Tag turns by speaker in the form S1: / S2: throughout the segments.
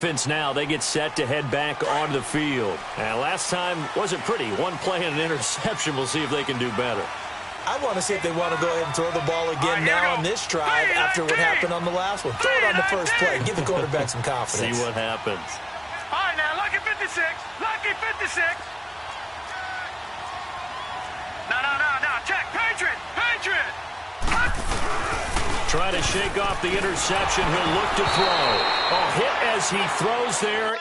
S1: Now they get set to head back onto the field. And last time wasn't pretty. One play and an interception. We'll see if they can do better.
S2: I want to see if they want to go ahead and throw the ball again now on this drive after what happened on the last one. Throw it on the first play. Give the quarterback some confidence.
S1: See what happens.
S3: All right, now, lucky 56. Lucky 56. No. Check. Patriot.
S1: Trying to shake off the interception. He'll look to throw. A hit as he throws there.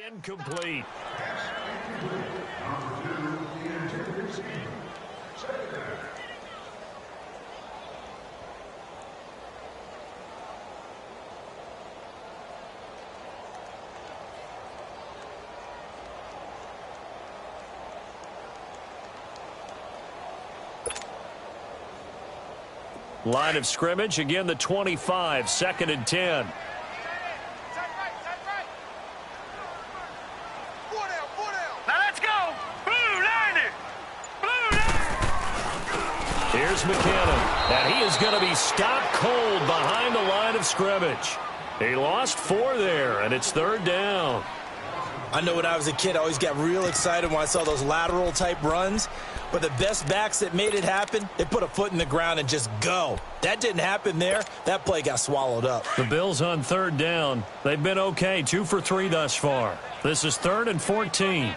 S1: Incomplete. Line of scrimmage, again the 25, 2nd and 10. Here's McKinnon, and he is going to be stopped cold behind the line of scrimmage. He lost 4 there, and it's 3rd down.
S2: I know when I was a kid, I always got real excited when I saw those lateral-type runs. But the best backs that made it happen, they put a foot in the ground and just go. That didn't happen there. That play got swallowed up.
S1: The Bills on 3rd down. They've been okay, 2 for 3 thus far. This is 3rd and 14.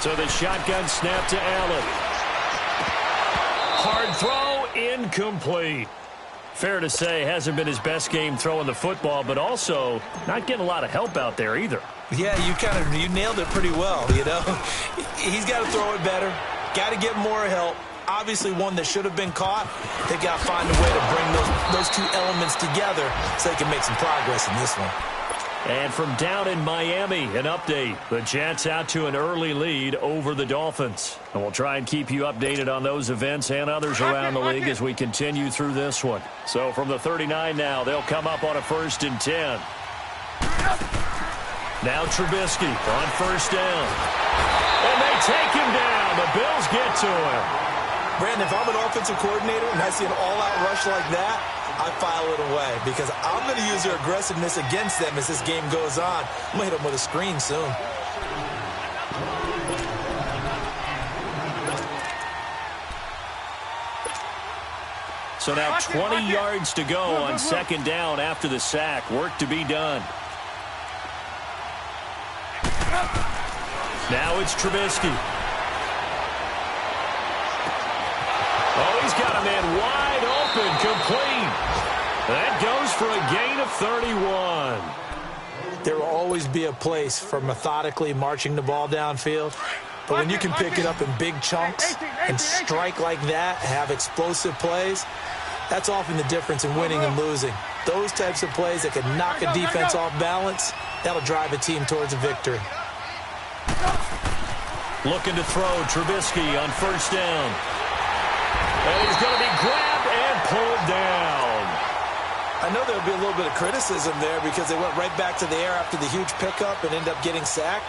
S1: So the shotgun snap to Allen. Hard throw, incomplete. Fair to say, hasn't been his best game throwing the football, but also not getting a lot of help out there either.
S2: Yeah, you nailed it pretty well, you know. He's got to throw it better, got to get more help. Obviously one that should have been caught. They got to find a way to bring those two elements together so they can make some progress in this one.
S1: And from down in Miami, an update. The Jets out to an early lead over the Dolphins. And we'll try and keep you updated on those events and others around the league as we continue through this one. So from the 39 now, they'll come up on a 1st and 10. Now Trubisky on 1st down. And they take him down. The Bills get to him.
S2: Brandon, if I'm an offensive coordinator and I see an all-out rush like that, I file it away because I'm going to use their aggressiveness against them as this game goes on. I'm going to hit them with a screen soon.
S1: So now 20 yards to go on 2nd down after the sack. Work to be done. Now it's Trubisky. Oh, he's got a man wide open, complete. That goes for a gain of 31.
S2: There will always be a place for methodically marching the ball downfield. But when you can pick it up in big chunks and strike like that, have explosive plays, that's often the difference in winning and losing. Those types of plays that can knock a defense off balance, that'll drive a team towards a victory.
S1: Looking to throw, Trubisky on 1st down. And he's going to be grabbed and pulled down.
S2: I know there'll be a little bit of criticism there because they went right back to the air after the huge pickup and ended up getting sacked.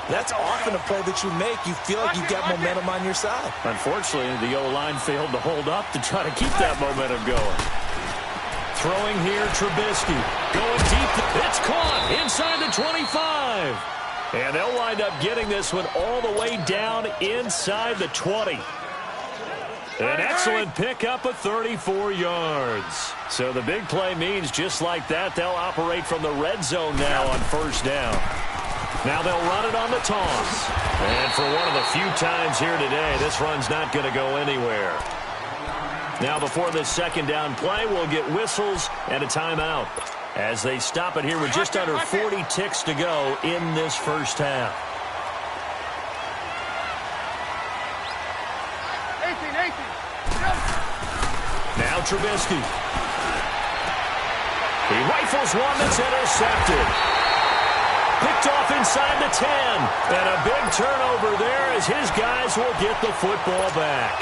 S2: That's often a play that you make. You feel like you've got momentum on your side.
S1: Unfortunately, the O-line failed to hold up to try to keep that momentum going. Throwing here, Trubisky. Going deep. It's caught inside the 25. And they'll wind up getting this one all the way down inside the 20. An excellent pickup of 34 yards. So the big play means just like that, they'll operate from the red zone now on 1st down. Now they'll run it on the toss. And for one of the few times here today, this run's not going to go anywhere. Now before this 2nd down play, we'll get whistles and a timeout. as they stop it here with just under 40 ticks to go in this first half.
S3: 18.
S1: Now Trubisky. He rifles one that's intercepted. Picked off inside the 10. And a big turnover there as his guys will get the football back.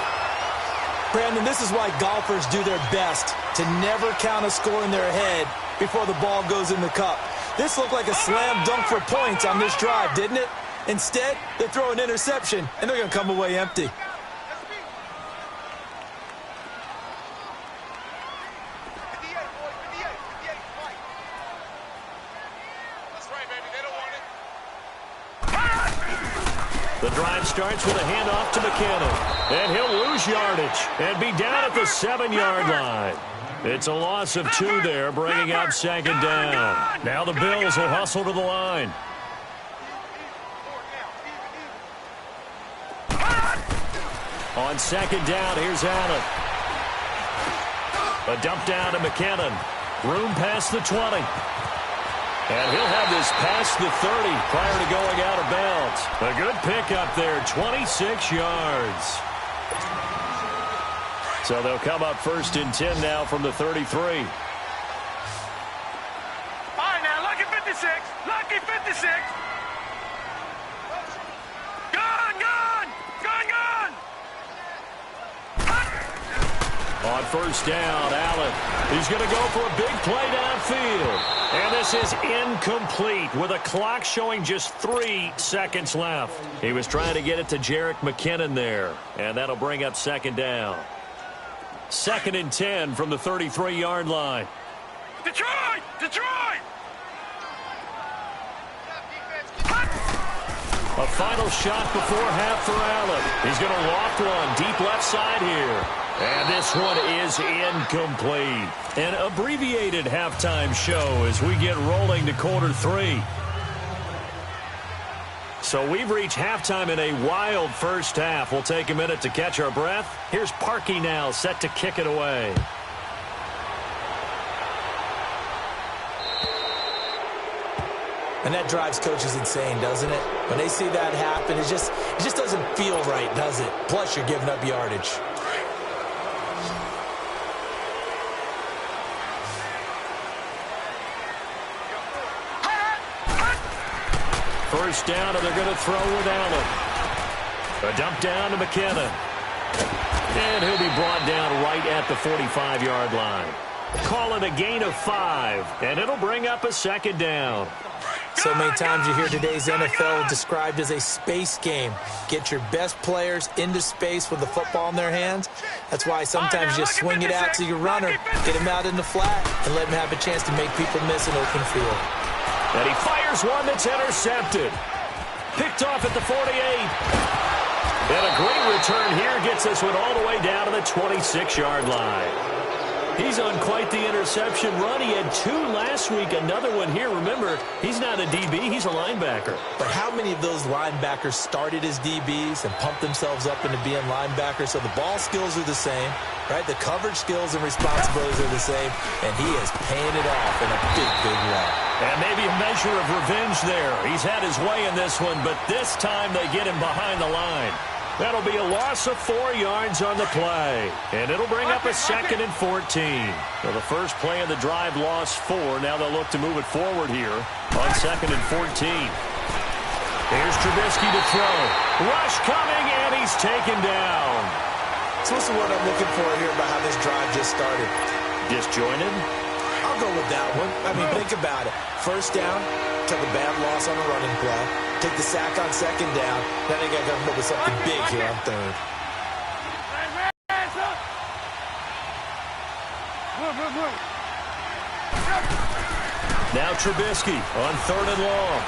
S2: Brandon, this is why golfers do their best to never count a score in their head before the ball goes in the cup. This looked like a slam dunk for points on this drive, didn't it? Instead, they throw an interception, and they're going to come away empty.
S1: The drive starts with a handoff to McKinnon. And he'll lose yardage and be down at the 7-yard line. It's a loss of 2 there, bringing up second down. Now the Bills will hustle to the line. On second down, here's Allen. A dump down to McKinnon. Room past the 20. And he'll have this past the 30 prior to going out of bounds. A good pickup there, 26 yards. So they'll come up first and 10 now from the 33.
S3: All right, now, lucky 56. Lucky 56. Gun.
S1: On first down, Allen. He's going to go for a big play downfield. And this is incomplete with a clock showing just 3 seconds left. He was trying to get it to Jerick McKinnon there. And that'll bring up second down. Second and 10 from the 33-yard line.
S3: Detroit!
S1: A final shot before half for Allen. He's going to loft one deep left side here. And this one is incomplete. An abbreviated halftime show as we get rolling to quarter 3. So we've reached halftime in a wild first half. We'll take a minute to catch our breath. Here's Parkey now set to kick it away.
S2: And that drives coaches insane, doesn't it? When they see that happen, it just doesn't feel right, does it? Plus, you're giving up yardage.
S1: First down, and they're going to throw with Allen. A dump down to McKinnon. And he'll be brought down right at the 45-yard line. Call it a gain of 5, and it'll bring up a second down.
S2: So many times you hear today's NFL described as a space game. Get your best players into space with the football in their hands. That's why sometimes you just swing it out to your runner, get him out in the flat, and let him have a chance to make people miss an open field.
S1: And he fires one that's intercepted. Picked off at the 48. And a great return here gets this one all the way down to the 26-yard line. He's on quite the interception run. He had 2 last week, another one here. Remember, he's not a DB, he's a linebacker.
S2: But how many of those linebackers started as DBs and pumped themselves up into being linebackers? So the ball skills are the same, right? The coverage skills and responsibilities are the same, and he is paying it off in a big, big way.
S1: And maybe a measure of revenge there. He's had his way in this one, but this time they get him behind the line. That'll be a loss of 4 yards on the play. And it'll bring up a second and 14. So the first play of the drive lost 4. Now they'll look to move it forward here on second and 14. Here's Trubisky to throw. Rush coming, and he's taken down.
S2: So this is what I'm looking for here about how this drive just started.
S1: Disjointed?
S2: I'll go with that one. I mean, think about it. First down, took a bad loss on a running play. Take the sack on second down. Then they got to come up with something big here on third.
S1: Now Trubisky on third and long.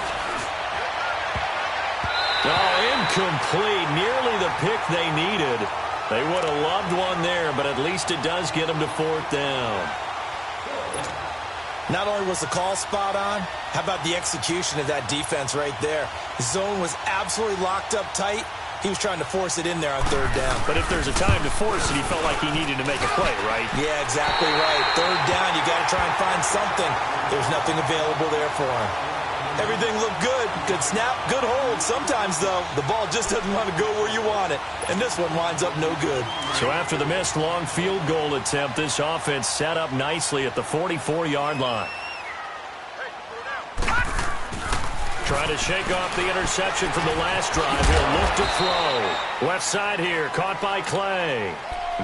S1: Oh, incomplete. Nearly the pick they needed. They would have loved one there, but at least it does get them to fourth down.
S2: Not only was the call spot on, how about the execution of that defense right there? The zone was absolutely locked up tight, He was trying to force it in there on third down.
S1: But if there's a time to force it, he felt like he needed to make a play, right?
S2: Yeah, exactly right. Third down, you got to try and find something. There's nothing available there for him. Everything looked good. Good snap, good hold. Sometimes, though, the ball just doesn't want to go where you want it. And this one winds up no good.
S1: So after the missed long field goal attempt, this offense set up nicely at the 44-yard line. Trying to shake off the interception from the last drive. He'll look to throw. Left side here, caught by Clay.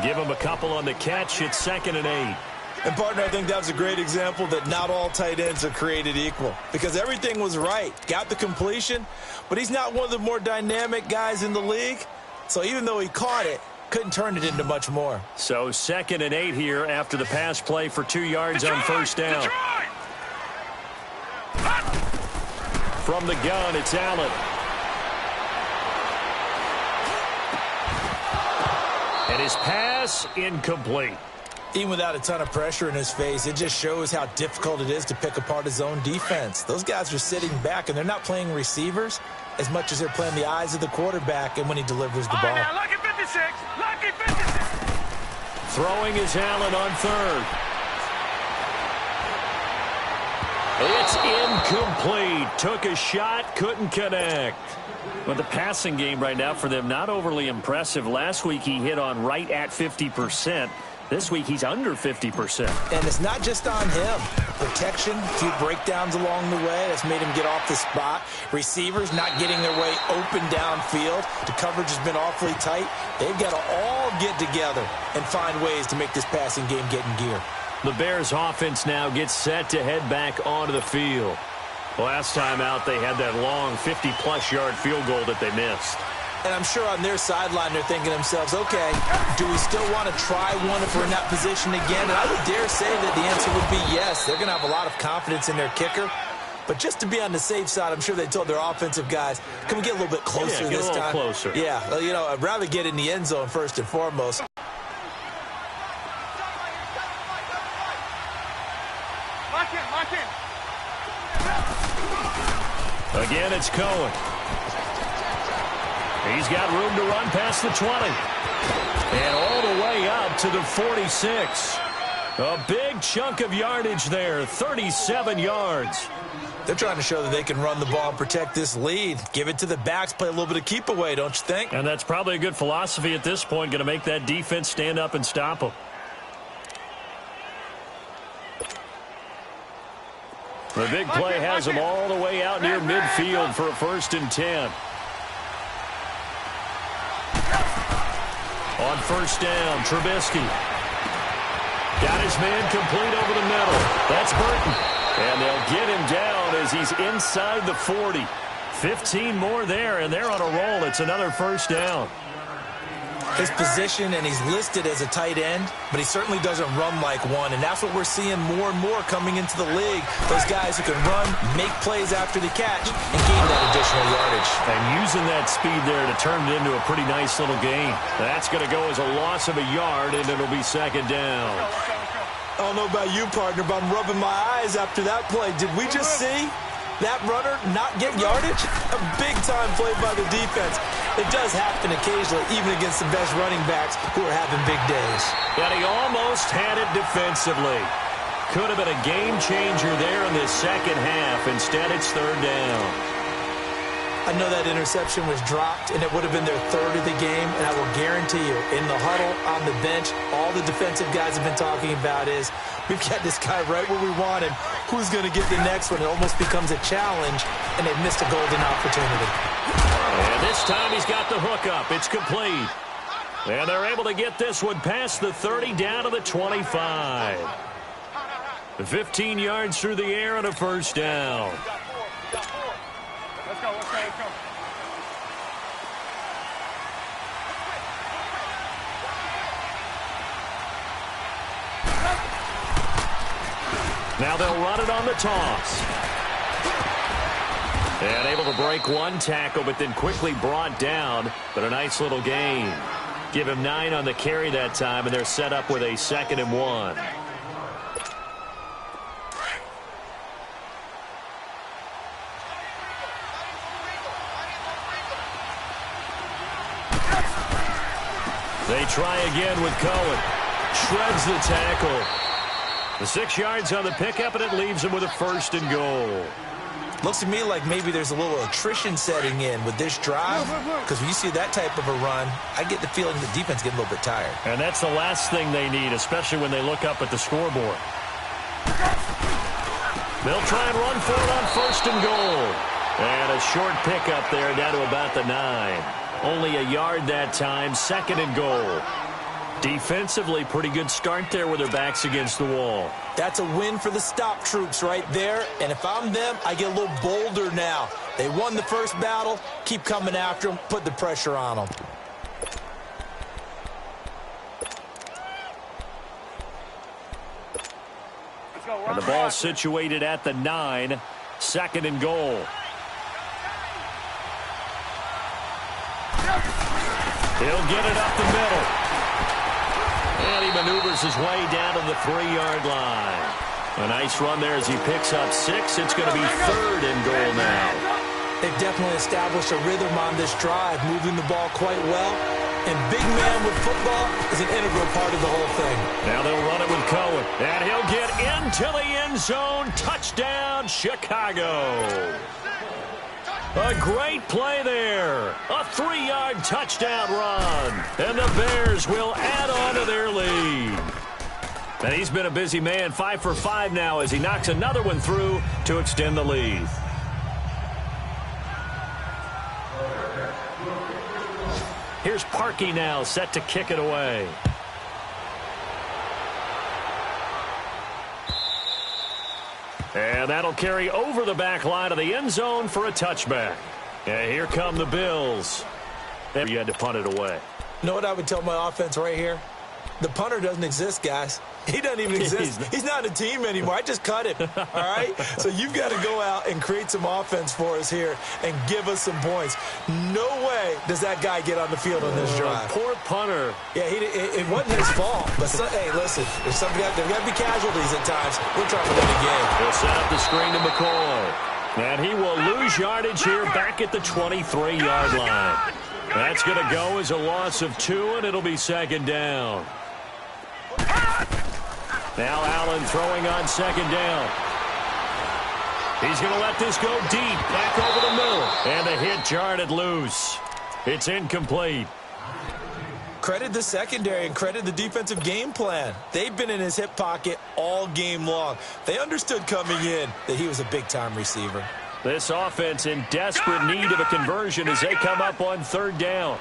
S1: Give him a couple on the catch. It's 2nd and 8.
S2: And, partner, I think that was a great example that not all tight ends are created equal. Because everything was right. Got the completion, but he's not one of the more dynamic guys in the league. So even though he caught it, couldn't turn it into much more.
S1: So 2nd and 8 here after the pass play for 2 yards on first down. From the gun, it's Allen. And his pass incomplete.
S2: Even without a ton of pressure in his face, it just shows how difficult it is to pick apart his own defense. Those guys are sitting back, and they're not playing receivers as much as they're playing the eyes of the quarterback and when he delivers the ball.
S3: Now, lucky 56. Lucky 56.
S1: Throwing is Allen on third. It's incomplete. Took a shot, couldn't connect. But the passing game right now for them, not overly impressive. Last week he hit on right at 50%. This week he's under 50%.
S2: And it's not just on him. Protection, a few breakdowns along the way. That's made him get off the spot. Receivers not getting their way open downfield. The coverage has been awfully tight. They've got to all get together and find ways to make this passing game get in gear.
S1: The Bears offense now gets set to head back onto the field. Last time out, they had that long 50-plus yard field goal that they missed.
S2: And I'm sure on their sideline, they're thinking to themselves, okay, do we still want to try one if we're in that position again? And I would dare say that the answer would be yes. They're going to have a lot of confidence in their kicker. But just to be on the safe side, I'm sure they told their offensive guys, can we get a little bit closer this time?
S1: Closer.
S2: Yeah, you know, I'd rather get in the end zone first and foremost.
S1: Again, it's Cohen. He's got room to run past the 20. And all the way up to the 46. A big chunk of yardage there, 37 yards.
S2: They're trying to show that they can run the ball and protect this lead. Give it to the backs, play a little bit of keep away, don't you think?
S1: And that's probably a good philosophy at this point, going to make that defense stand up and stop them. The big play has them all the way out near midfield for a 1st and 10. On first down, Trubisky. Got his man complete over the middle. That's Burton. And they'll get him down as he's inside the 40. 15 more there, and they're on a roll. It's another first down.
S2: His position, and he's listed as a tight end, but he certainly doesn't run like one, and that's what we're seeing more and more coming into the league. Those guys who can run, make plays after the catch, and gain that additional yardage.
S1: And using that speed there to turn it into a pretty nice little gain. That's going to go as a loss of a yard, and it'll be 2nd down.
S2: I don't know about you, partner, but I'm rubbing my eyes after that play. Did we just see that runner not get yardage? A big-time play by the defense. It does happen occasionally, even against the best running backs who are having big days.
S1: And he almost had it defensively. Could have been a game changer there in the second half. Instead, it's 3rd down.
S2: I know that interception was dropped, and it would have been their 3rd of the game, and I will guarantee you, in the huddle, on the bench, all the defensive guys have been talking about is, we've got this guy right where we want him. Who's going to get the next one? It almost becomes a challenge, and they've missed a golden opportunity.
S1: And this time he's got the hook up. It's complete. And they're able to get this one past the 30 down to the 25. 15 yards through the air and a first down.
S3: Let's go, let's go, let's go.
S1: Now they'll run it on the toss. And able to break one tackle, but then quickly brought down. But a nice little gain. Give him 9 on the carry that time, and they're set up with a 2nd and 1. They try again with Cohen. Shreds the tackle. The 6 yards on the pickup, and it leaves him with a 1st and goal.
S2: Looks to me like maybe there's a little attrition setting in with this drive, because when you see that type of a run, I get the feeling the defense getting a little bit tired.
S1: And that's the last thing they need, especially when they look up at the scoreboard. They'll try and run for it on 1st and goal. And a short pickup there down to about the 9. Only a yard that time, 2nd and goal. Defensively, pretty good start there with their backs against the wall.
S2: That's a win for the stop troops right there. And if I'm them, I get a little bolder now. They won the first battle. Keep coming after them. Put the pressure on them.
S1: And the ball situated at the 9. 2nd and goal. He'll get it up the middle. And he maneuvers his way down to the 3-yard line. A nice run there as he picks up 6. It's going to be 3rd and goal now.
S2: They've definitely established a rhythm on this drive, moving the ball quite well. And big man with football is an integral part of the whole thing.
S1: Now they'll run it with Cohen. And he'll get into the end zone. Touchdown, Chicago. A great play there. A 3-yard touchdown run. And the Bears will add on to their lead. And he's been a busy man, 5 for 5 now as he knocks another one through to extend the lead. Here's Parkey now, set to kick it away. And that'll carry over the back line of the end zone for a touchback. And here come the Bills. And you had to punt it away.
S2: You know what I would tell my offense right here? The punter doesn't exist, guys. He doesn't even exist. He's not a team anymore. I just cut him, all right? So you've got to go out and create some offense for us here and give us some points. No way does that guy get on the field on this drive.
S1: Poor punter.
S2: Yeah, it wasn't his fault. But, hey, listen, there's got to be casualties at times. We're trying to win a game.
S1: He'll set up the screen to McCoy. And he will lose yardage here back at the 23-yard line. That's going to go as a loss of 2, and it'll be 2nd down. Now Allen throwing on 2nd down. He's going to let this go deep, back over the middle. And the hit jarred it loose. It's incomplete.
S2: Credit the secondary and credit the defensive game plan. They've been in his hip pocket all game long. They understood coming in that he was a big-time receiver.
S1: This offense in desperate need of a conversion as they come up on 3rd down.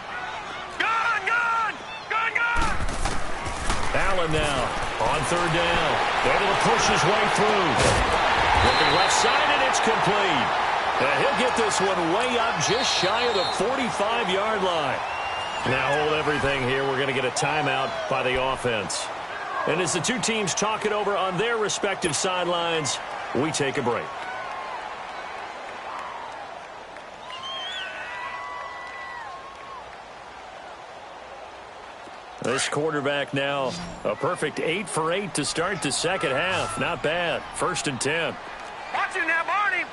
S1: Allen now on 3rd down. Able to push his way through. Looking left side, and it's complete. And he'll get this one way up just shy of the 45-yard line. Now hold everything here. We're going to get a timeout by the offense. And as the two teams talk it over on their respective sidelines, we take a break. This quarterback now, a perfect 8 for 8 to start the second half. Not bad. 1st and 10.
S3: Watch it now, Barney.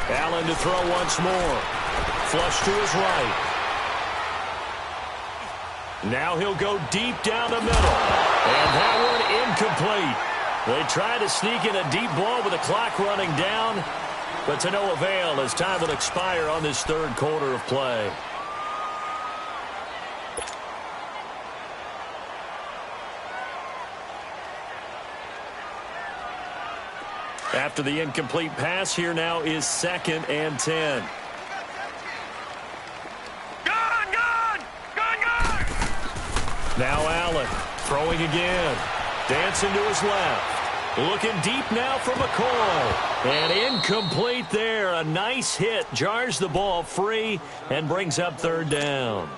S1: Allen to throw once more. Flush to his right. Now he'll go deep down the middle. And that one incomplete. They try to sneak in a deep ball with the clock running down. But to no avail as time will expire on this 3rd quarter of play. After the incomplete pass, here now is 2nd and 10.
S3: Gun!
S1: Now Allen throwing again. Dancing to his left. Looking deep now for McCoy. And incomplete there. A nice hit. Jars the ball free and brings up 3rd down.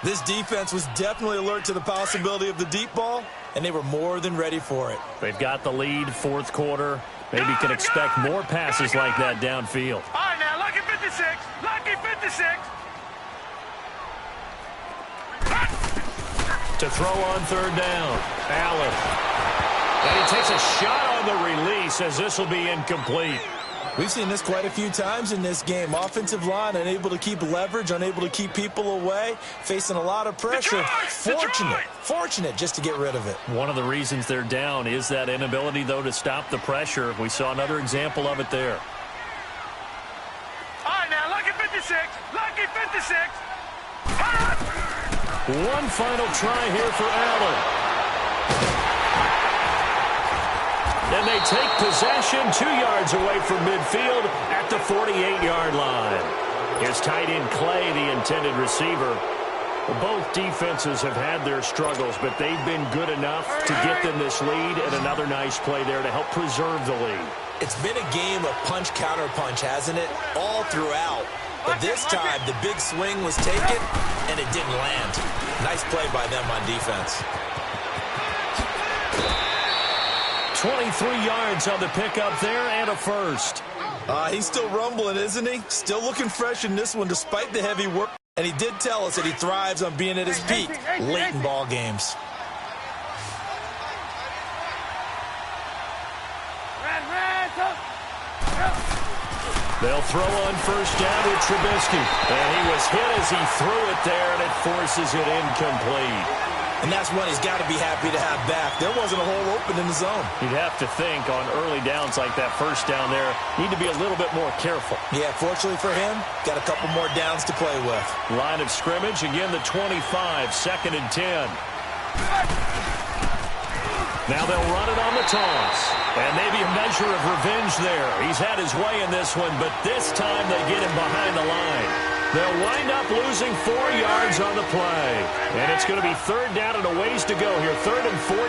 S2: This defense was definitely alert to the possibility of the deep ball, and they were more than ready for it.
S1: They've got the lead, 4th quarter. Maybe can expect more passes like that downfield.
S3: All right, now, lucky 56. Lucky 56.
S1: To throw on 3rd down. Allen. And he takes a shot on the release as this will be incomplete.
S2: We've seen this quite a few times in this game. Offensive line unable to keep leverage, unable to keep people away, facing a lot of pressure. Fortunate just to get rid of it.
S1: One of the reasons they're down is that inability, though, to stop the pressure. We saw another example of it there.
S3: All right, now, lucky 56. Lucky 56.
S1: One final try here for Allen. And they take possession 2 yards away from midfield at the 48-yard line. His tight end Clay, the intended receiver. Both defenses have had their struggles, but they've been good enough to get them this lead, and another nice play there to help preserve the lead.
S2: It's been a game of punch-counter-punch, hasn't it? All throughout. But this time, the big swing was taken, and it didn't land. Nice play by them on defense.
S1: 23 yards on the pickup there and a first.
S2: He's still rumbling, isn't he? Still looking fresh in this one despite the heavy work. And he did tell us that he thrives on being at his peak late in ball games.
S1: They'll throw on first down with Trubisky. And he was hit as he threw it there, and it forces it incomplete.
S2: And that's one he's got to be happy to have back. There wasn't a hole open in the zone.
S1: You'd have to think on early downs like that first down there, need to be a little bit more careful.
S2: Yeah, fortunately for him, got a couple more downs to play with.
S1: Line of scrimmage, again the 25, 2nd and 10. Now they'll run it on the toss. And maybe a measure of revenge there. He's had his way in this one, but this time they get him behind the line. They'll wind up losing 4 yards on the play. And it's going to be 3rd down and a ways to go here. 3rd and 14.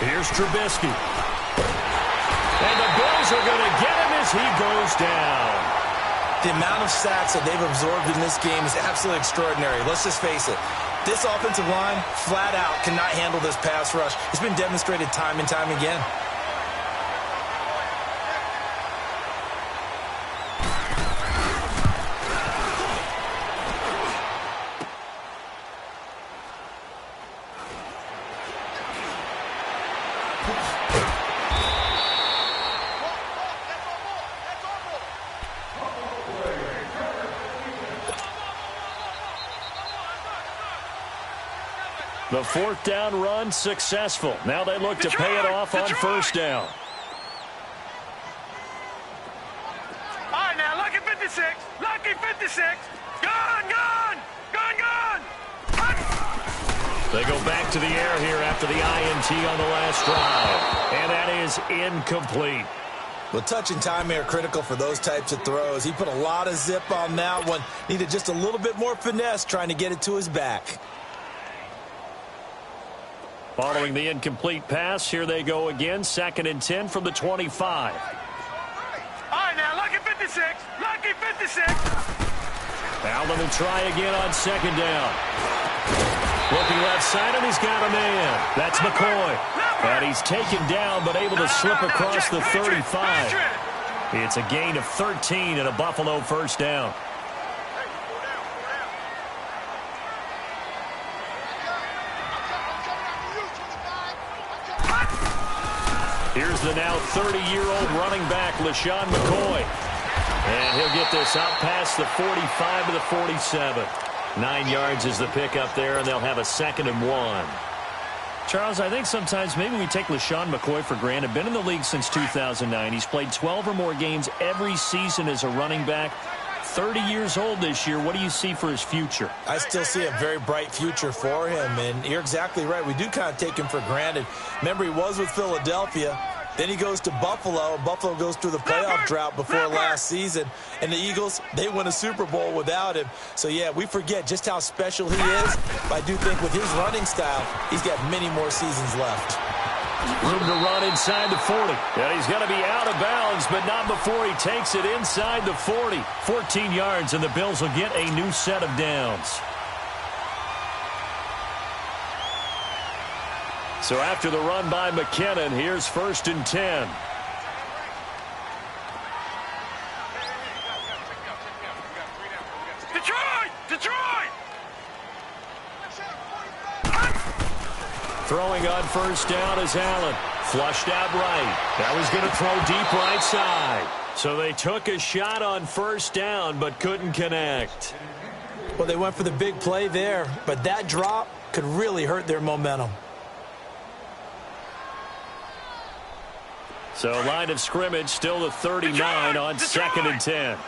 S1: Here's Trubisky. And the Bills are going to get him as he goes down.
S2: The amount of sacks that they've absorbed in this game is absolutely extraordinary. Let's just face it. This offensive line, flat out, cannot handle this pass rush. It's been demonstrated time and time again.
S1: The 4th down run successful. Now they look to pay it off on first down.
S3: All right, now, lucky 56. Lucky 56. Gone, gone. Gone, gone.
S1: They go back to the air here after the INT on the last drive. And that is incomplete.
S2: Well, touch and timing are critical for those types of throws. He put a lot of zip on that one. Needed just a little bit more finesse trying to get it to his back.
S1: Following the incomplete pass, here they go again. 2nd and 10 from the 25.
S3: All right, now, lucky 56. Lucky 56.
S1: Allen will try again on 2nd down. Looking left side, and he's got a man. That's McCoy. And he's taken down, but able to slip across the 35. It's a gain of 13 and a Buffalo first down. Here's the now 30-year-old running back, LaShawn McCoy. And he'll get this out past the 45 to the 47. 9 yards is the pickup there, and they'll have a 2nd and 1. Charles, I think sometimes maybe we take LaShawn McCoy for granted. Been in the league since 2009. He's played 12 or more games every season as a running back. 30 years old this year. What do you see for his future?
S2: I still see a very bright future for him, and you're exactly right. We do kind of take him for granted. Remember, he was with Philadelphia. Then he goes to Buffalo. Buffalo goes through the playoff drought before last season. And the Eagles, they win a Super Bowl without him. So, yeah, we forget just how special he is. But I do think with his running style, he's got many more seasons left.
S1: Room to run inside the 40. Yeah, he's going to be out of bounds, but not before he takes it inside the 40. 14 yards, and the Bills will get a new set of downs. So after the run by McKinnon, here's 1st and 10.
S3: Detroit!
S1: Throwing on first down is Allen. Flushed out right. That was going to throw deep right side. So they took a shot on first down but couldn't connect.
S2: Well, they went for the big play there, but that drop could really hurt their momentum.
S1: So line of scrimmage still the 39 on 2nd and 10.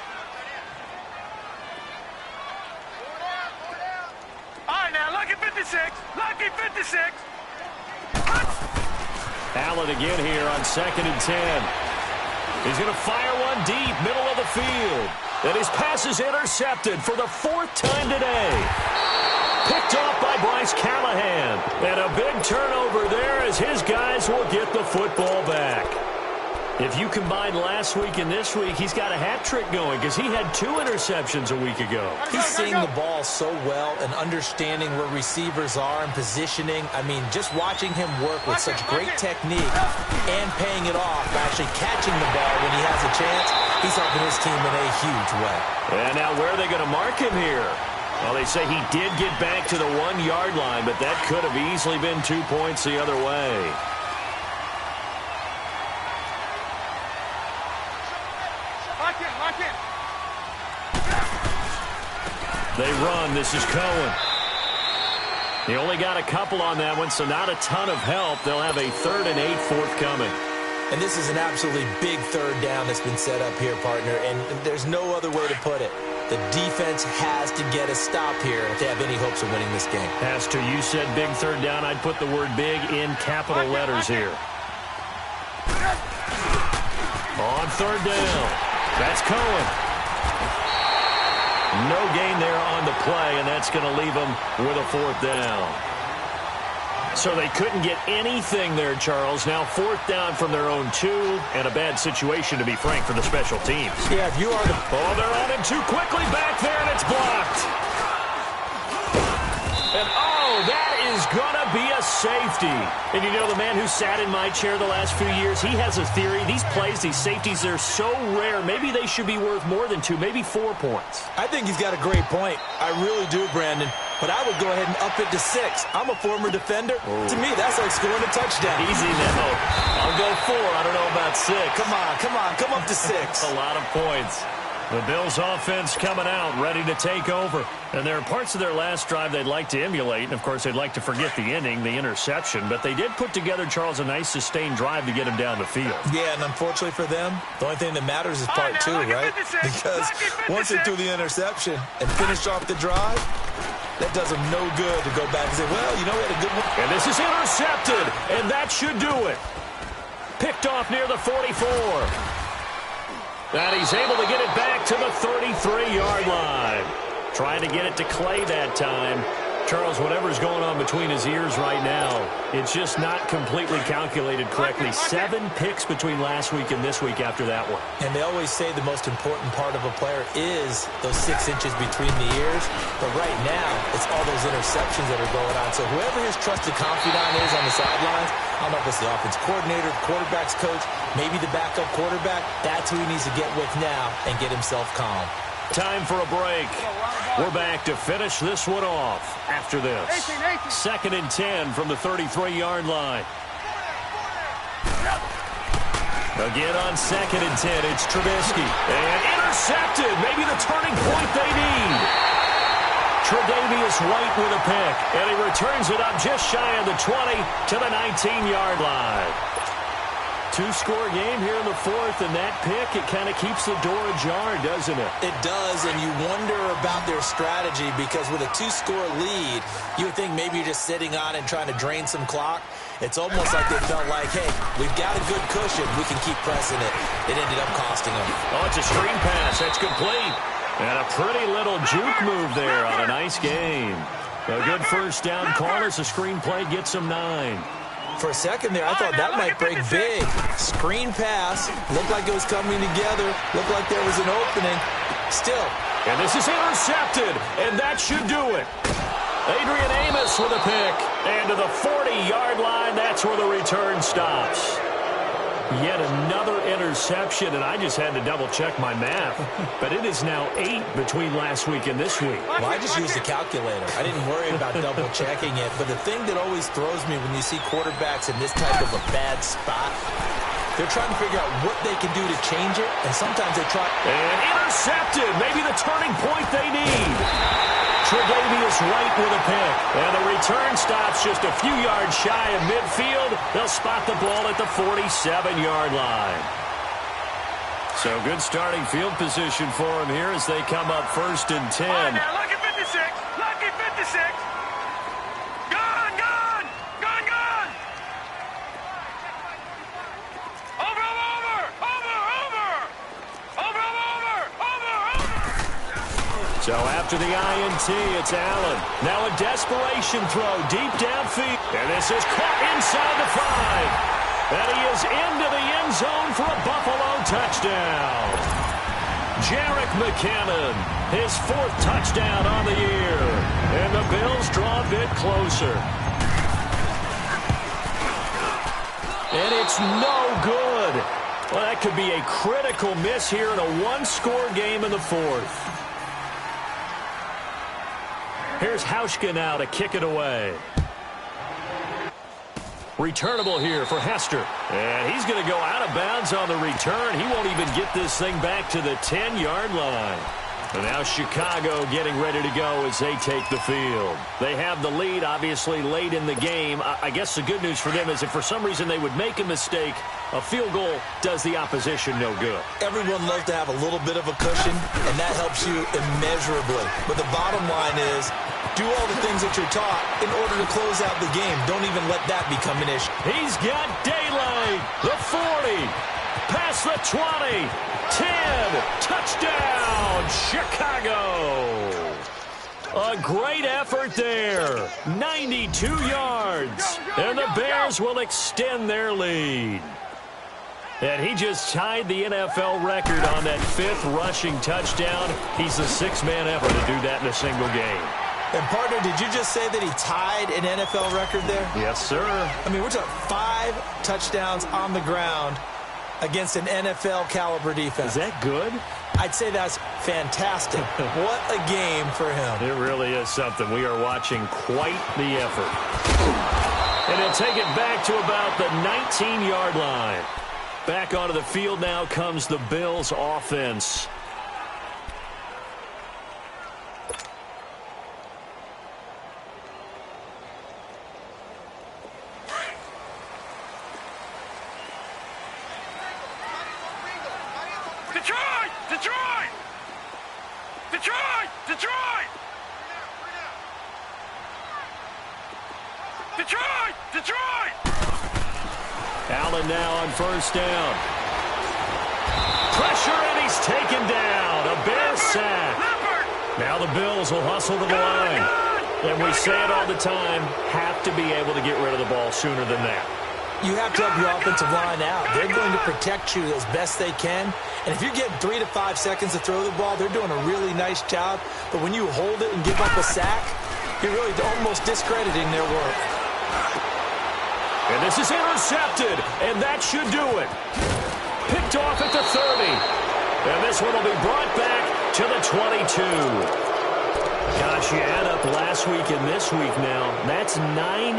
S3: All right, now, lucky 56. Lucky 56.
S1: Allen again here on 2nd and 10. He's going to fire one deep, middle of the field. And his pass is intercepted for the 4th time today. Picked off by Bryce Callahan. And a big turnover there as his guys will get the football back. If you combine last week and this week, he's got a hat trick going because he had 2 interceptions a week ago.
S2: He's seeing the ball so well and understanding where receivers are and positioning. I mean, just watching him work with such great technique and paying it off, actually catching the ball when he has a chance, he's helping his team in a huge way.
S1: And now where are they going to mark him here? Well, they say he did get back to the 1-yard line, but that could have easily been 2 points the other way. They run. This is Cohen. He only got a couple on that one, so not a ton of help. They'll have a 3rd and 8 forthcoming.
S2: And this is an absolutely big 3rd down that's been set up here, partner, and there's no other way to put it. The defense has to get a stop here if they have any hopes of winning this game.
S1: Has to. You said big 3rd down. I'd put the word big in capital letters here. On 3rd down. That's Cohen. No gain there on the play, and that's going to leave them with a 4th down. So they couldn't get anything there, Charles. Now 4th down from their own 2, and a bad situation, to be frank, for the special teams.
S2: Yeah, if you are the...
S1: Oh, they're on him too quickly back there, and it's blocked. And, oh, that is going to be a safety. And you know, the man who sat in my chair the last few years, he has a theory. These plays, these safeties, they're so rare. Maybe they should be worth more than 2, maybe 4 points.
S2: I think he's got a great point. I really do, Brandon. But I would go ahead and up it to 6. I'm a former defender. Oh. To me, that's like scoring a touchdown.
S1: Easy now. I'll go 4. I don't know about 6.
S2: Come on. Come up to 6.
S1: A lot of points. The Bills' offense coming out, ready to take over. And there are parts of their last drive they'd like to emulate. And, of course, they'd like to forget the ending, the interception. But they did put together, Charles, a nice sustained drive to get him down the field.
S2: Yeah, and unfortunately for them, the only thing that matters is part 2, right? Because once they threw the interception and finished off the drive, that does them no good to go back and say, well, you know, we had a good one.
S1: And this is intercepted, and that should do it. Picked off near the 44. And he's able to get it back to the 33-yard line. Trying to get it to Clay that time. Charles, whatever's going on between his ears right now, it's just not completely calculated correctly. 7 picks between last week and this week after that one.
S2: And they always say the most important part of a player is those 6 inches between the ears. But right now, it's all those interceptions that are going on. So whoever his trusted confidant is on the sidelines, I don't know if it's the offense coordinator, the quarterback's coach, maybe the backup quarterback, that's who he needs to get with now and get himself calm.
S1: Time for a break. We're back to finish this one off after this. 2nd and 10 from the 33-yard line. Again on 2nd and 10, it's Trubisky. And intercepted, maybe the turning point they need. Tre'Davious White with a pick, and he returns it up just shy of the 20 to the 19-yard line. 2-score game here in the 4th, and that pick, it kind of keeps the door ajar, doesn't it?
S2: It does, and you wonder about their strategy because with a 2-score lead, you would think maybe you're just sitting on and trying to drain some clock. It's almost like they felt like, hey, we've got a good cushion. We can keep pressing it. It ended up costing them.
S1: Oh, it's a screen pass. That's complete. And a pretty little juke move there on a nice game. A good first down call as the screen play gets them 9.
S2: For a second there, I thought that might break big. Screen pass. Looked like it was coming together. Looked like there was an opening. Still.
S1: And this is intercepted, and that should do it. Adrian Amos with a pick. And to the 40-yard line, that's where the return stops. Yet another interception, and I just had to double-check my math. But it is now 8 between last week and this week.
S2: Well, I just used a calculator. I didn't worry about double-checking it. But the thing that always throws me when you see quarterbacks in this type of a bad spot, they're trying to figure out what they can do to change it, and sometimes they try.
S1: And intercepted, maybe the turning point they need. Tre'Davious White with a pick. And the return stops just a few yards shy of midfield. They'll spot the ball at the 47-yard line. So good starting field position for them here as they come up 1st and 10.
S3: All right, now, lucky 56. Lucky 56. Gone, gone. Gone, gone. Over, over, over, over. Over, over, over, over.
S1: So after the INT, it's Allen. Now a desperation throw deep downfield. And this is caught inside the 5. And he is into the end zone for a Buffalo touchdown. Jerick McKinnon, his 4th touchdown on the year. And the Bills draw a bit closer. And it's no good. Well, that could be a critical miss here in a 1-score game in the 4th. Here's Hauschka now to kick it away. Returnable here for Hester. And he's going to go out of bounds on the return. He won't even get this thing back to the 10-yard line. And now Chicago getting ready to go as they take the field. They have the lead, obviously, late in the game. I guess the good news for them is if for some reason they would make a mistake, a field goal does the opposition no good.
S2: Everyone loves to have a little bit of a cushion, and that helps you immeasurably. But the bottom line is, do all the things that you're taught in order to close out the game. Don't even let that become an issue.
S1: He's got daylight. The 40. Past the 20. 10. Touchdown, Chicago. A great effort there. 92 yards. And the Bears will extend their lead. And he just tied the NFL record on that 5th rushing touchdown. He's the 6th man ever to do that in a single game.
S2: And, partner, did you just say that he tied an NFL record there?
S1: Yes, sir.
S2: I mean, we're talking 5 touchdowns on the ground against an NFL-caliber defense.
S1: Is that good?
S2: I'd say that's fantastic. What a game for him.
S1: It really is something. We are watching quite the effort. And he'll take it back to about the 19-yard line. Back onto the field now comes the Bills offense.
S3: Detroit! Detroit! Detroit! Detroit! Detroit! Detroit!
S1: Allen now on 1st down. Pressure, and he's taken down. A Bear sack. Now the Bills will hustle to the line. And we say it all the time, have to be able to get rid of the ball sooner than that.
S2: You have to help your offensive line out. They're going to protect you as best they can. And if you're getting 3 to 5 seconds to throw the ball, they're doing a really nice job. But when you hold it and give up a sack, you're really almost discrediting their work.
S1: And this is intercepted, and that should do it. Picked off at the 30. And this one will be brought back to the 22. Gosh, you add up last week and this week now. That's 9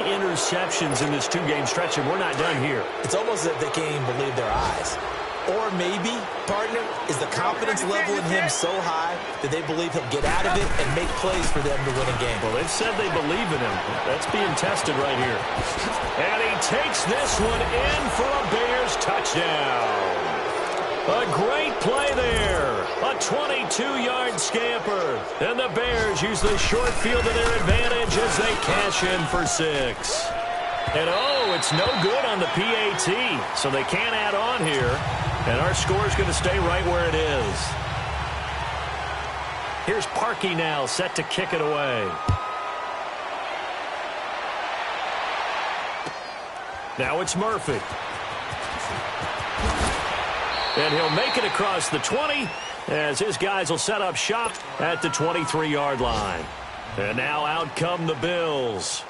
S1: interceptions in this 2-game stretch, and we're not done here.
S2: It's almost as if they can't even believe their eyes. Or maybe, partner, is the confidence level in him so high that they believe he'll get out of it and make plays for them to win a game.
S1: Well, they've said they believe in him. That's being tested right here. And he takes this one in for a Bears touchdown. A great play there. A 22-yard scamper. And the Bears use the short field to their advantage as they cash in for 6. And, oh, it's no good on the PAT, so they can't add on here. And our score is going to stay right where it is. Here's Parkey now, set to kick it away. Now it's Murphy. And he'll make it across the 20 as his guys will set up shop at the 23-yard line. And now out come the Bills.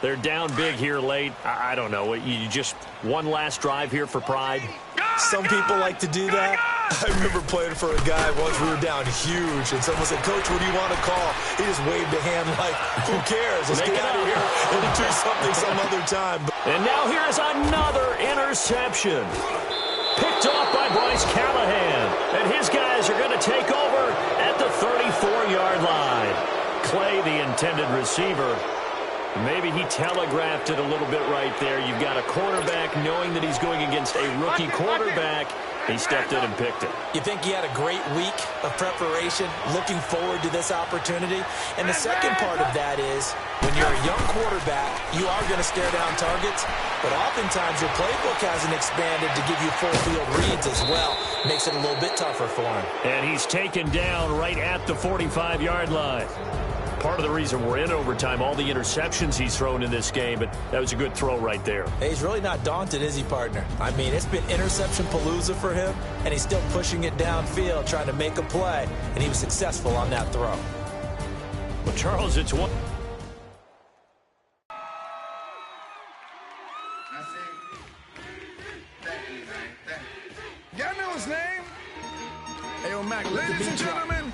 S1: They're down big here late. I don't know. You just one last drive here for pride?
S2: Some people like to do that. I remember playing for a guy once. We were down huge, and someone said, "Coach, what do you want to call?" He just waved a hand like, who cares? Let's get out of here and do something some other time.
S1: And now here is another interception. Picked off by Bryce Callahan. And his guys are going to take over at the 34-yard line. Clay, the intended receiver. Maybe he telegraphed it a little bit right there. You've got a quarterback knowing that he's going against a rookie quarterback. He stepped in and picked it.
S2: You think he had a great week of preparation, looking forward to this opportunity? And the second part of that is, when you're a young quarterback, you are going to stare down targets, but oftentimes your playbook hasn't expanded to give you full field reads as well. Makes it a little bit tougher for him.
S1: And he's taken down right at the 45-yard line. Part of the reason we're in overtime, all the interceptions he's thrown in this game, but that was a good throw right there.
S2: Hey, he's really not daunted, is he, partner? I mean, it's been interception palooza for him, and he's still pushing it downfield, trying to make a play, and he was successful on that throw.
S1: Well, Charles, it's one.
S4: Y'all know his name? Hey, Mac, ladies and gentlemen,